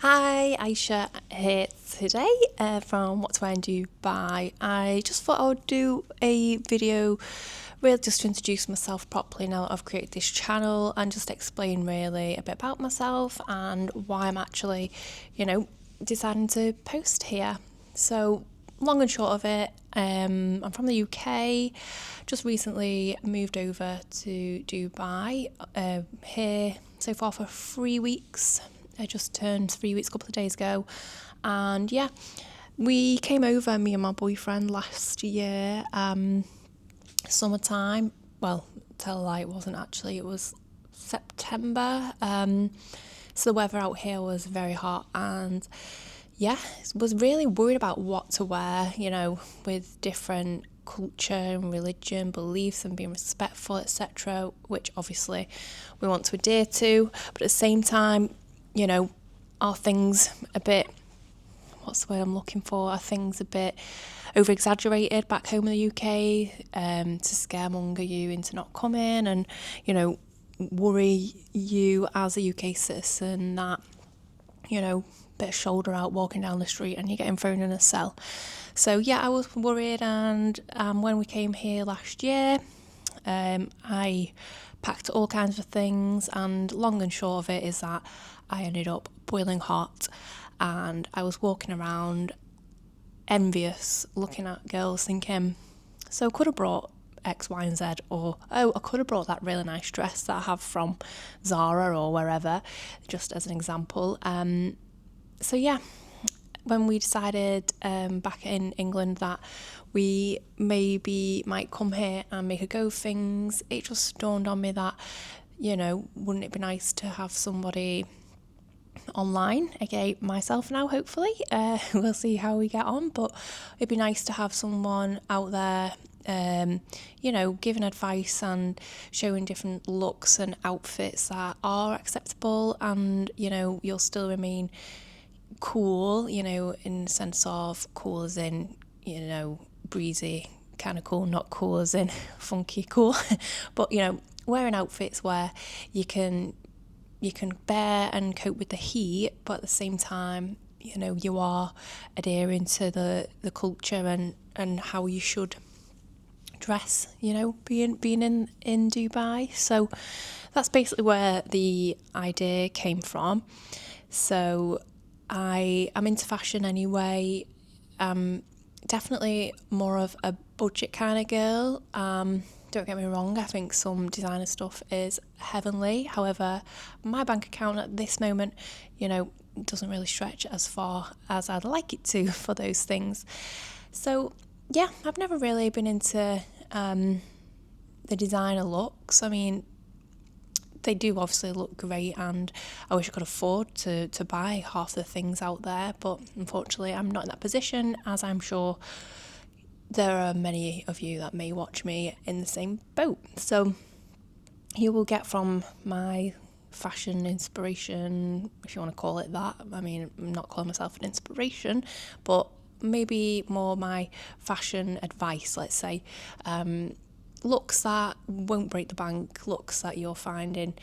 Hi, Aisha here today from What to Wear in Dubai. I just thought I would do a video really just to introduce myself properly now that I've created this channel and just explain really a bit about myself and why I'm actually, deciding to post here. So, long and short of it, I'm from the UK, just recently moved over to Dubai, here so far for 3 weeks. I just turned 3 weeks a couple of days ago. And yeah, we came over, me and my boyfriend, last year, summertime. Well, tell a lie, it wasn't actually, it was September. So the weather out here was very hot and yeah, was really worried about what to wear, with different culture and religion, beliefs and being respectful, etc., which obviously we want to adhere to. But at the same time, are things a bit, what's the word I'm looking for? Are things a bit over exaggerated back home in the UK to scaremonger you into not coming and, worry you as a UK citizen that, bit of shoulder out walking down the street and you're getting thrown in a cell. So yeah, I was worried, and when we came here last year, I packed all kinds of things, and long and short of it is that I ended up boiling hot and I was walking around envious, looking at girls thinking, so I could have brought X, Y, and Z, or oh, I could have brought that really nice dress that I have from Zara or wherever, just as an example. So yeah, when we decided back in England that we maybe might come here and make a go of things, it just dawned on me that, wouldn't it be nice to have somebody online, again myself now hopefully, we'll see how we get on, but it'd be nice to have someone out there giving advice and showing different looks and outfits that are acceptable and you'll still remain cool, in the sense of cool as in, breezy kind of cool, not cool as in funky cool, but wearing outfits where you can bear and cope with the heat, but at the same time, you are adhering to the culture and how you should dress, being in Dubai. So that's basically where the idea came from. So I am into fashion anyway. Definitely more of a budget kind of girl. Don't get me wrong, I think some designer stuff is heavenly. However, my bank account at this moment, doesn't really stretch as far as I'd like it to for those things. So, yeah, I've never really been into the designer looks. I mean, they do obviously look great, and I wish I could afford to buy half the things out there, but unfortunately I'm not in that position, as I'm sure there are many of you that may watch me in the same boat. So you will get from my fashion inspiration, if you want to call it that. I mean, I'm not calling myself an inspiration, but maybe more my fashion advice, let's say. Looks that won't break the bank, looks that you're finding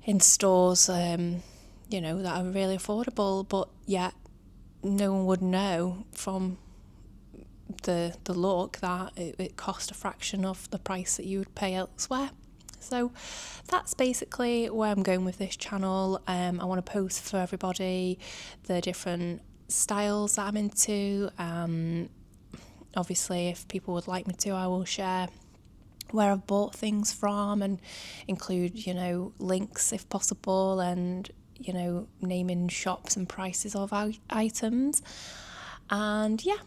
in stores, that are really affordable, but yet no one would know from the look that it cost a fraction of the price that you would pay elsewhere. So that's basically where I'm going with this channel. I want to post for everybody the different styles that I'm into. Obviously, if people would like me to, I will share where I've bought things from and include, links if possible, and, naming shops and prices of items. And yeah,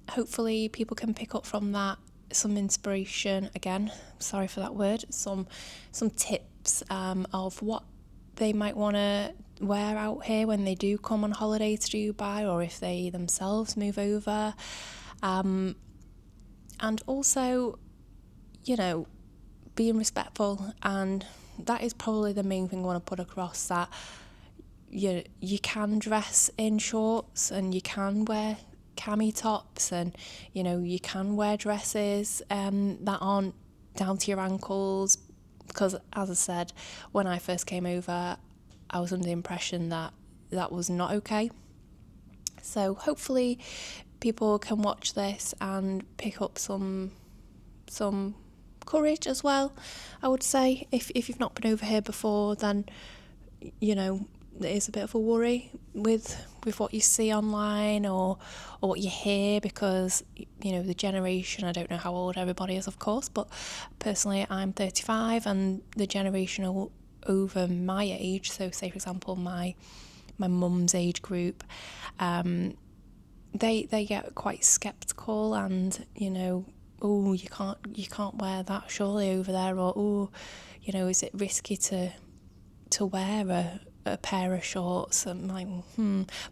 hopefully people can pick up from that some inspiration. Again, sorry for that word, some tips of what they might want to wear out here when they do come on holiday to Dubai, or if they themselves move over. And also, being respectful, and that is probably the main thing I want to put across, that you can dress in shorts and you can wear cami tops, and you can wear dresses that aren't down to your ankles, because as I said, when I first came over I was under the impression that that was not okay. So hopefully people can watch this and pick up some courage as well. I would say if you've not been over here before, then you know it is a bit of a worry with what you see online or what you hear, because you know the generation, I don't know how old everybody is of course, but personally I'm 35, and the generation over my age, so say for example my mum's age group, they get quite skeptical, and you know, oh, you can't wear that surely over there, or oh, you know, is it risky to wear a pair of shorts? I'm like,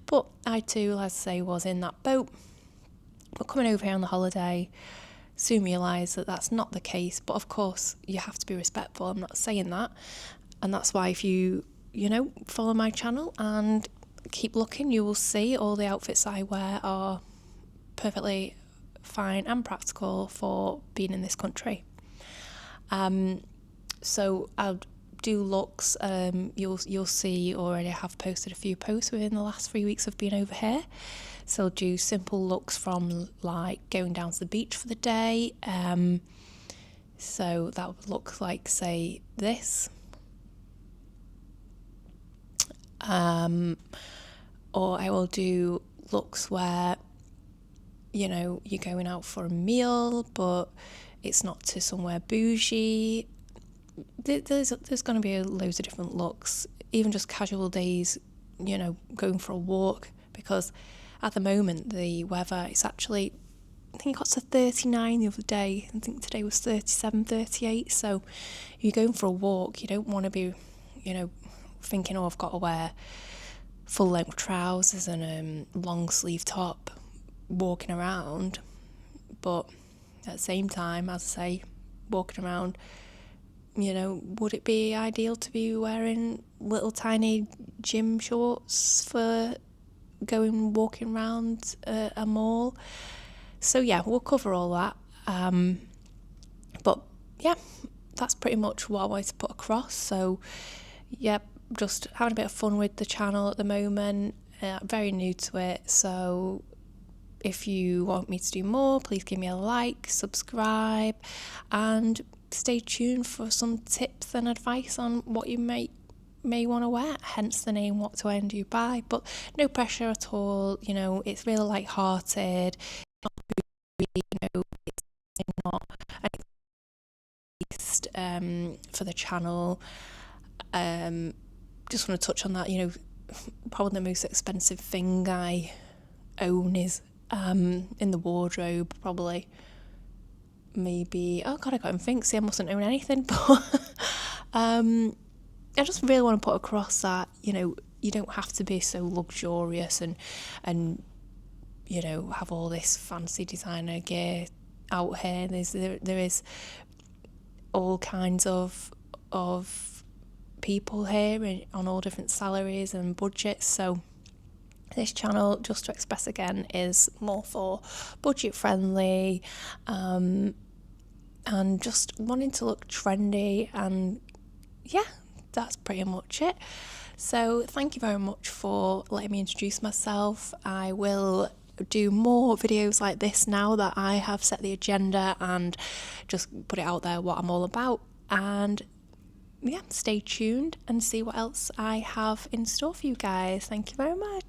But I too, as I say, was in that boat. But coming over here on the holiday, soon realised that that's not the case. But of course, you have to be respectful. I'm not saying that, and that's why if you follow my channel and keep looking, you will see all the outfits I wear are perfectly fine and practical for being in this country. So I'll do looks. You'll see already I have posted a few posts within the last 3 weeks of being over here. So I'll do simple looks from like going down to the beach for the day. So that would look like, say, this. Or I will do looks where, you know, you're going out for a meal, but it's not to somewhere bougie. There's going to be loads of different looks, even just casual days, you know, going for a walk, because at the moment the weather is actually, I think it got to 39 the other day. I think today was 37, 38. So you're going for a walk, you don't want to be, you know, thinking, oh, I've got to wear full length trousers and a long sleeve top walking around. But at the same time, as I say, walking around, you know, would it be ideal to be wearing little tiny gym shorts for walking around a mall? So yeah, we'll cover all that. But yeah, that's pretty much what I wanted to put across. So yeah, just having a bit of fun with the channel at the moment. Very new to it, so if you want me to do more, please give me a like, subscribe, and stay tuned for some tips and advice on what you may want to wear, hence the name What to Wear in Dubai. But no pressure at all, you know, it's really light-hearted, you know, it's not an excuse for the channel. Just want to touch on that, you know, probably the most expensive thing I own is in the wardrobe, probably maybe, oh god, I can't even think, see, I mustn't own anything, but I just really want to put across that, you know, you don't have to be so luxurious and you know, have all this fancy designer gear out here. There is all kinds of people here on all different salaries and budgets. So this channel, just to express again, is more for budget friendly, and just wanting to look trendy, and yeah, that's pretty much it. So thank you very much for letting me introduce myself. I will do more videos like this now that I have set the agenda and just put it out there what I'm all about. And yeah, stay tuned and see what else I have in store for you guys. Thank you very much.